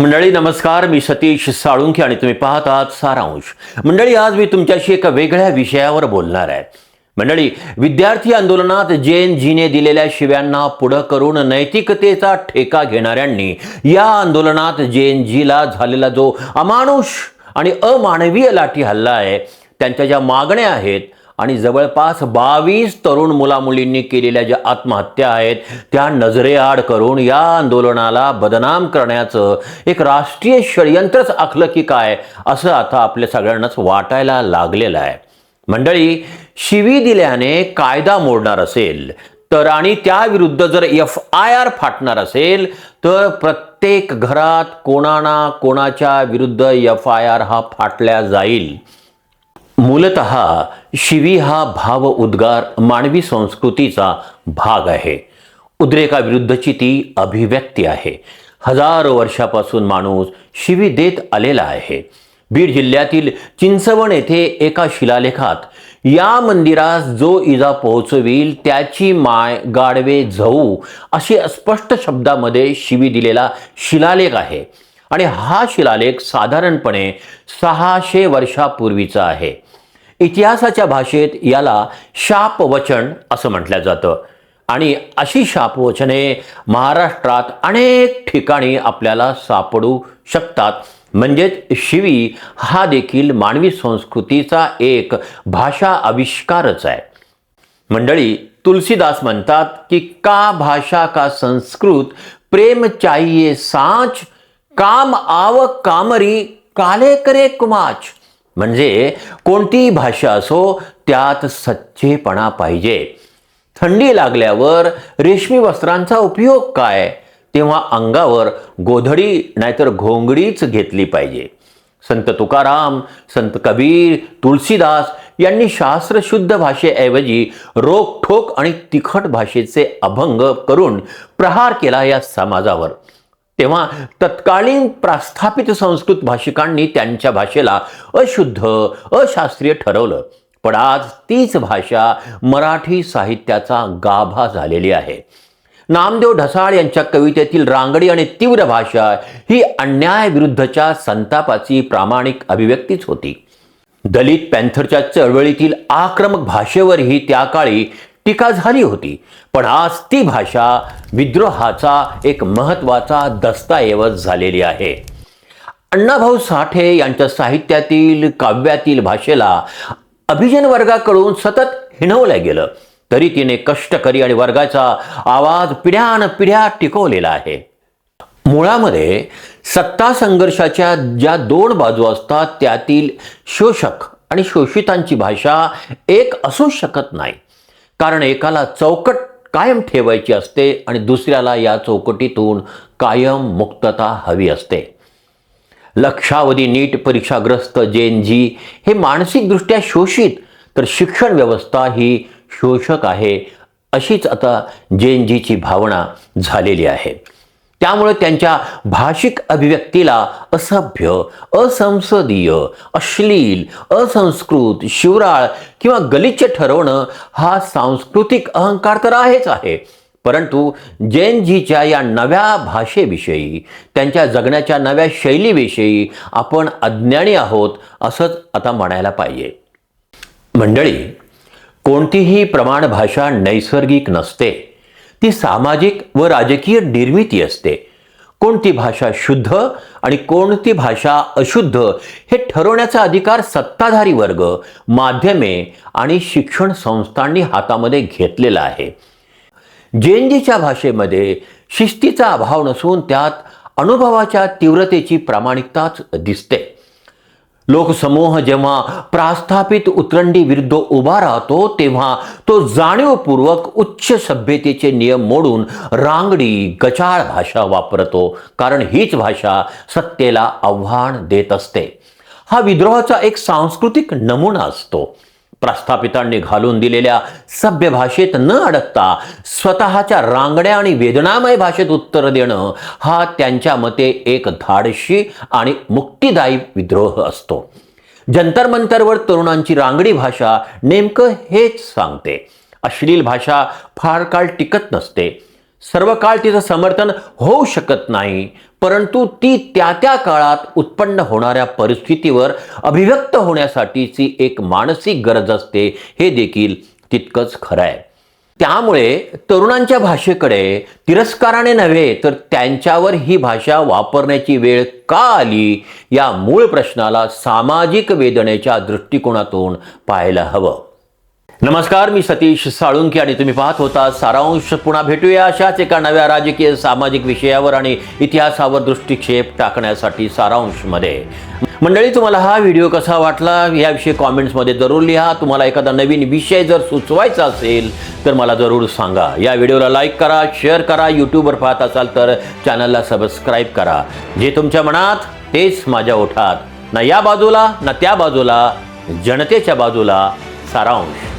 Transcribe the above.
मंडळी नमस्कार, मी सतीश साळुंखे आणि तुम्ही पाहतात सारांश. मंडळी, आज मी तुमच्याशी एका वेगळ्या विषयावर बोलणार आहे. मंडळी, विद्यार्थी आंदोलनात जेएनजीने दिलेल्या शिव्यांना पुढं करून नैतिकतेचा ठेका घेणाऱ्यांनी या आंदोलनात जेएनजीला झालेला जो अमानुष आणि अमानवीय लाठी हल्ला आहे, त्यांच्या ज्या मागण्या आहेत आणि जवळपास 22 तरुण मुलामुलींनी केलेल्या ज्या आत्महत्या आहेत त्या नजरेआड करून या आंदोलनाला बदनाम करण्याचं एक राष्ट्रीय षडयंत्रच आखलं की काय, असं आता आपल्या सगळ्यांनाच वाटायला लागलेलं आहे. मंडळी, शिवी दिल्याने कायदा मोडणार असेल तर आणि त्याविरुद्ध जर FIR फाटणार असेल तर प्रत्येक घरात कोणा कोणाच्या विरुद्ध FIR हा फाटल्या जाईल. मूलतः शिवी हा भाव उद्गार मानवी संस्कृतीचा भाग आहे. उद्रेकाविरुद्धची ती अभिव्यक्ती आहे. हजारो वर्षापासून माणूस शिवी देत आलेला आहे. बीड जिल्ह्यातील चिंचवण येथे एका शिलालेखात या मंदिरास जो इजा पोहोचवील त्याची माय गाडवे झवू अशी स्पष्ट शब्दामध्ये शिवी दिलेला शिलालेख आहे. आणि हा शिलालेख साधारणपणे 600 वर्षापूर्वीचा आहे. इतिहासाच्या भाषेत याला शापवचन असं म्हटलं जातं आणि अशी शापवचने महाराष्ट्रात अनेक ठिकाणी आपल्याला सापडू शकतात. म्हणजेच शिवी हा देखील मानवी संस्कृतीचा एक भाषा आविष्कारच आहे. मंडळी, तुलसीदास म्हणतात की का भाषा का संस्कृत प्रेम चाहिए सांच, काम आव कामरी काले करे कुमाच. म्हणजे कोणतीही भाषा असो त्यात सच्चेपणा पाहिजे. थंडी लागल्यावर रेशमी वस्त्रांचा उपयोग काय, तेव्हा अंगावर गोधडी नाहीतर घोंगडीच घेतली पाहिजे. संत तुकाराम, संत कबीर, तुलसीदास यांनी शास्त्रशुद्ध भाषेऐवजी रोखठोक आणि तिखट भाषेचे अभंग करून प्रहार केला या समाजावर. तेव्हा तत्कालीन प्रस्थापित संस्कृत भाषिकांनी त्यांच्या भाषेला अशुद्ध, अशास्त्रीय ठरवलं. पण आज तीच भाषा मराठी साहित्याचा गाभा झालेली आहे. नामदेव ढसाळ यांच्या कवितेतील रांगडी आणि तीव्र भाषा ही अन्यायाविरुद्धच्या संतापाची प्रामाणिक अभिव्यक्तीच होती. दलित पॅन्थरच्या चळवळीतील आक्रमक भाषेवरही त्या काळी टीका झाली होती. पण आज ती भाषा विद्रोहाचा एक महत्त्वाचा दस्तऐवज झालेली आहे. अण्णाभाऊ साठे यांच्या साहित्यातील, काव्यातील भाषेला अभिजन वर्गाकडून सतत हिणवलं गेलं तरी तिने कष्टकरी आणि वर्गाचा आवाज पिढ्यानपिढ्या टिकवलेला आहे. मुळामध्ये सत्ता संघर्षाच्या ज्या दोन बाजू असतात त्यातील शोषक आणि शोषितांची भाषा एक असू शकत नाही. कारण एकाला चौकट कायम ठेवायची असते आणि दुसऱ्याला या चौकटीतून कायम मुक्तता हवी असते. लक्षावधी नीट परीक्षाग्रस्त जेएनजी हे मानसिकदृष्ट्या शोषित तर शिक्षण व्यवस्था ही शोषक आहे, अशीच आता जेएनजीची भावना झालेली आहे. त्यामुळे त्यांच्या भाषिक अभिव्यक्तीला असभ्य, असंसदीय, अश्लील, असंस्कृत, शिवराळ किंवा गलिच्छ ठरवणं हा सांस्कृतिक अहंकार तर आहेच आहे. परंतु जेएनजीच्या या नव्या भाषेविषयी, त्यांच्या जगण्याच्या नव्या शैलीविषयी आपण अज्ञानी आहोत असंच आता म्हणायला पाहिजे. मंडळी, कोणतीही प्रमाण भाषा नैसर्गिक नसते. ती सामाजिक व राजकीय निर्मिती असते. कोणती भाषा शुद्ध आणि कोणती भाषा अशुद्ध हे ठरवण्याचा अधिकार सत्ताधारी वर्ग, माध्यमे आणि शिक्षण संस्थांनी हातामध्ये घेतलेला आहे. जेएनजीच्या भाषेमध्ये शिस्तीचा अभाव नसून त्यात अनुभवाच्या तीव्रतेची प्रामाणिकताच दिसते. लोकसमूह जेव्हा प्रस्थापित उतरंडी विरुद्ध उभा राहतो तेव्हा तो जाणीवपूर्वक उच्च सभ्यतेचे नियम मोडून रांगडी, गचाळ भाषा वापरतो. कारण हीच भाषा सत्तेला आव्हान देत असते. हा विद्रोहाचा एक सांस्कृतिक नमुना असतो. प्रस्थापितांनी घालून दिलेल्या सभ्य भाषेत न अडकता स्वतःच्या रांगड्या आणि वेदनामय भाषेत उत्तर देणं हा त्यांच्या मते एक धाडशी आणि मुक्तिदायी विद्रोह असतो. जंतर मंतरवर तरुणांची रांगडी भाषा नेमकं हेच सांगते. अश्लील भाषा फार काळ टिकत नसते. सर्व काळ तिचं समर्थन होऊ शकत नाही, परंतु ती त्या त्या काळात उत्पन्न होणाऱ्या परिस्थितीवर अभिव्यक्त होण्यासाठीची एक मानसिक गरज असते, हे देखील तितकंच खरं आहे. त्यामुळे तरुणांच्या भाषेकडे तिरस्काराने नव्हे तर त्यांच्यावर ही भाषा वापरण्याची वेळ का आली, या मूळ प्रश्नाला सामाजिक वेदनेच्या दृष्टिकोनातून पाहायला हवं. नमस्कार, मी सतीश साळुंखे आणि तुम्ही पाहत होता सारांश. पुन्हा भेटूया अशाच एका नव्या राजकीय सामाजिक विषयावर आणि इतिहासावर दृष्टिक्षेप टाकण्यासाठी सारांशमध्ये. मंडळी, तुम्हाला हा व्हिडिओ कसा वाटला याविषयी कॉमेंट्समध्ये जरूर लिहा. तुम्हाला एखादा नवीन विषय जर सुचवायचा असेल तर मला जरूर सांगा. या व्हिडिओला लाईक करा, शेअर करा. यूट्यूबवर पाहत असाल तर चॅनलला सबस्क्राईब करा. जे तुमच्या मनात तेच माझ्या ओठात. ना या बाजूला ना त्या बाजूला, जनतेच्या बाजूला. सारांश.